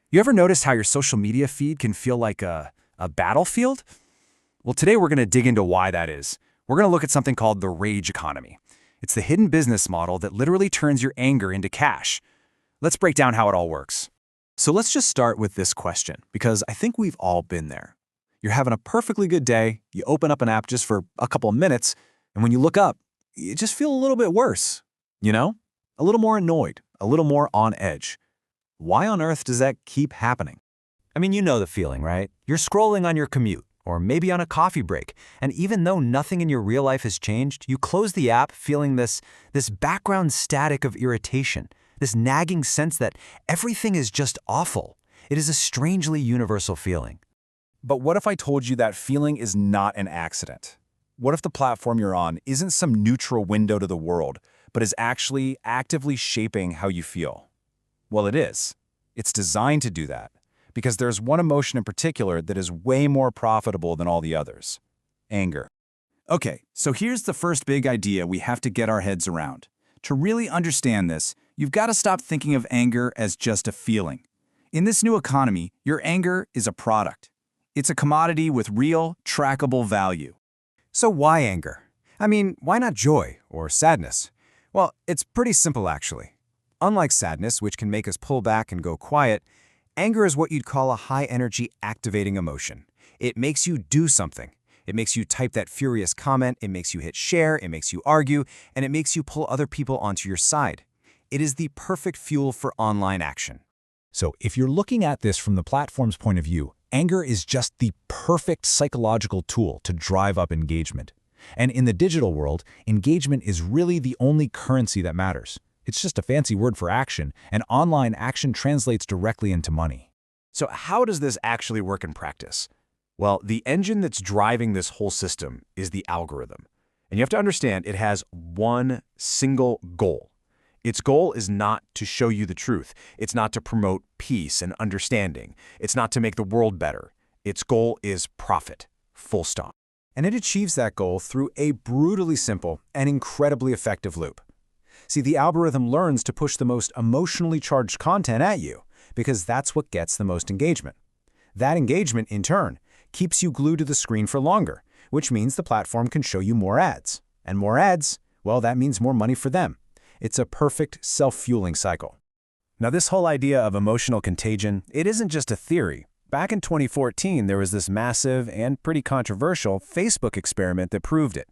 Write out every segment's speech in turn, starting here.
You ever notice how your social media feed can feel like a battlefield? Well, today we're going to dig into why that is. We're going to look at something called the rage economy. It's the hidden business model that literally turns your anger into cash. Let's break down how it all works. So let's just start with this question, because I think we've all been there. You're having a perfectly good day, you open up an app just for a couple of minutes, and when you look up, you just feel a little bit worse. You know? A little more annoyed, a little more on edge. Why on earth does that keep happening? I mean, you know the feeling, right? You're scrolling on your commute, or maybe on a coffee break, and even though nothing in your real life has changed, you close the app feeling this background static of irritation, this nagging sense that everything is just awful. It is a strangely universal feeling. But what if I told you that feeling is not an accident? What if the platform you're on isn't some neutral window to the world, but is actually actively shaping how you feel? Well, it is. It's designed to do that, because there's one emotion in particular that is way more profitable than all the others: anger. Okay, so here's the first big idea we have to get our heads around. To really understand this, you've got to stop thinking of anger as just a feeling. In this new economy, your anger is a product. It's a commodity with real, trackable value. So why anger? I mean, why not joy or sadness? Well, it's pretty simple actually. Unlike sadness, which can make us pull back and go quiet, anger is what you'd call a high-energy activating emotion. It makes you do something. It makes you type that furious comment, it makes you hit share, it makes you argue, and it makes you pull other people onto your side. It is the perfect fuel for online action. So if you're looking at this from the platform's point of view, anger is just the perfect psychological tool to drive up engagement. And in the digital world, engagement is really the only currency that matters. It's just a fancy word for action, and online action translates directly into money. So how does this actually work in practice? Well, the engine that's driving this whole system is the algorithm. And you have to understand it has one single goal. Its goal is not to show you the truth. It's not to promote peace and understanding. It's not to make the world better. Its goal is profit, full stop. And it achieves that goal through a brutally simple and incredibly effective loop. See, the algorithm learns to push the most emotionally charged content at you because that's what gets the most engagement. That engagement, in turn, keeps you glued to the screen for longer, which means the platform can show you more ads. And more ads, well, that means more money for them. It's a perfect self-fueling cycle. Now, this whole idea of emotional contagion, it isn't just a theory. Back in 2014, there was this massive and pretty controversial Facebook experiment that proved it.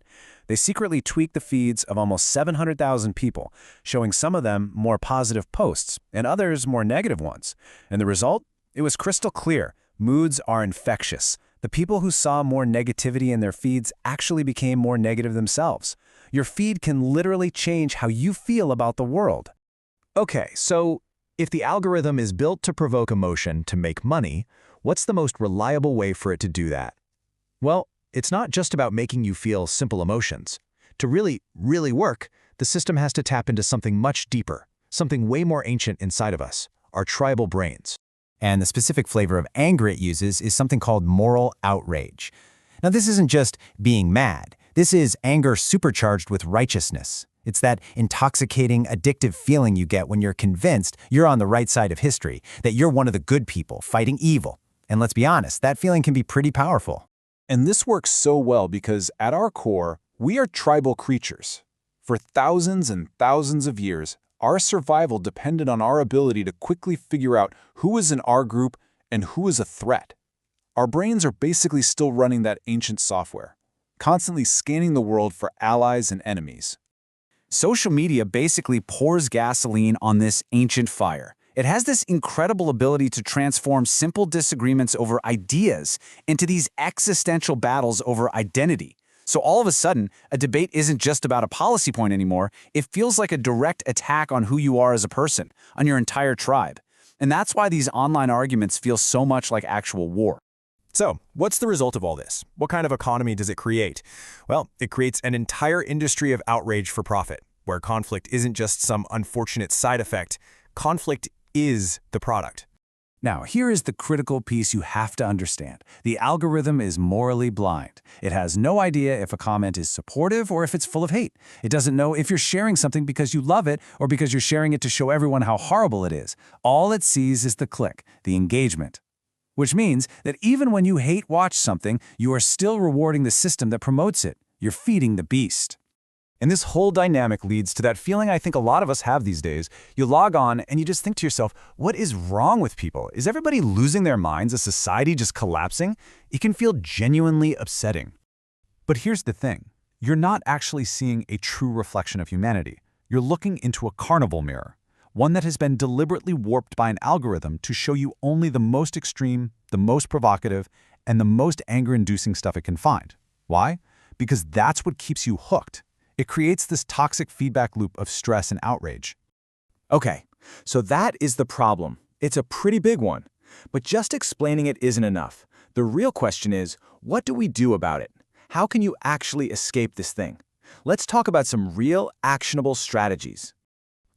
They secretly tweaked the feeds of almost 700,000 people, showing some of them more positive posts and others more negative ones. And the result? It was crystal clear. Moods are infectious. The people who saw more negativity in their feeds actually became more negative themselves. Your feed can literally change how you feel about the world. Okay, so if the algorithm is built to provoke emotion to make money, what's the most reliable way for it to do that? Well, it's not just about making you feel simple emotions. To really work, the system has to tap into something much deeper, something way more ancient inside of us, our tribal brains. And the specific flavor of anger it uses is something called moral outrage. Now, this isn't just being mad. This is anger supercharged with righteousness. It's that intoxicating, addictive feeling you get when you're convinced you're on the right side of history, that you're one of the good people fighting evil. And let's be honest, that feeling can be pretty powerful. And this works so well because at our core, we are tribal creatures. For thousands and thousands of years, our survival depended on our ability to quickly figure out who is in our group and who is a threat. Our brains are basically still running that ancient software, constantly scanning the world for allies and enemies. Social media basically pours gasoline on this ancient fire. It has this incredible ability to transform simple disagreements over ideas into these existential battles over identity. So all of a sudden, a debate isn't just about a policy point anymore. It feels like a direct attack on who you are as a person, on your entire tribe. And that's why these online arguments feel so much like actual war. So, what's the result of all this? What kind of economy does it create? Well, it creates an entire industry of outrage for profit, where conflict isn't just some unfortunate side effect. Conflict is the product. Now, here is the critical piece you have to understand. The algorithm is morally blind. It has no idea if a comment is supportive or if it's full of hate. It doesn't know if you're sharing something because you love it or because you're sharing it to show everyone how horrible it is. All it sees is the click, the engagement. Which means that even when you hate watch something, you are still rewarding the system that promotes it. You're feeding the beast. And this whole dynamic leads to that feeling I think a lot of us have these days. You log on and you just think to yourself, what is wrong with people? Is everybody losing their minds? Is society just collapsing? It can feel genuinely upsetting. But here's the thing. You're not actually seeing a true reflection of humanity. You're looking into a carnival mirror, one that has been deliberately warped by an algorithm to show you only the most extreme, the most provocative, and the most anger-inducing stuff it can find. Why? Because that's what keeps you hooked. It creates this toxic feedback loop of stress and outrage. Okay, so that is the problem. It's a pretty big one. But just explaining it isn't enough. The real question is, what do we do about it? How can you actually escape this thing? Let's talk about some real, actionable strategies.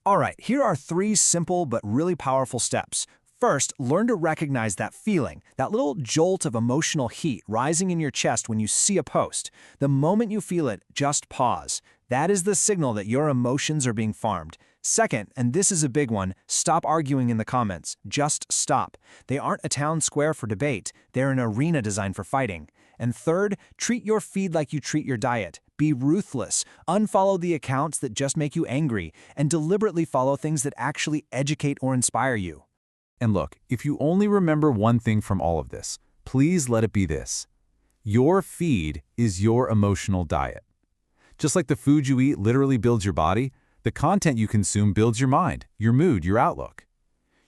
All right, here are 3 simple but really powerful steps. First, learn to recognize that feeling, that little jolt of emotional heat rising in your chest when you see a post. The moment you feel it, just pause. That is the signal that your emotions are being farmed. Second, and this is a big one, stop arguing in the comments. Just stop. They aren't a town square for debate. They're an arena designed for fighting. And third, treat your feed like you treat your diet. Be ruthless. Unfollow the accounts that just make you angry, and deliberately follow things that actually educate or inspire you. And look, if you only remember one thing from all of this, please let it be this. Your feed is your emotional diet. Just like the food you eat literally builds your body, the content you consume builds your mind, your mood, your outlook.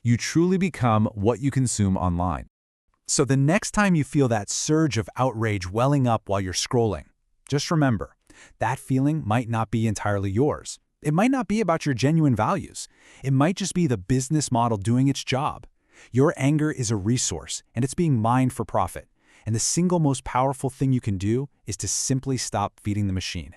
You truly become what you consume online. So the next time you feel that surge of outrage welling up while you're scrolling, just remember, that feeling might not be entirely yours. It might not be about your genuine values. It might just be the business model doing its job. Your anger is a resource, and it's being mined for profit. And the single most powerful thing you can do is to simply stop feeding the machine.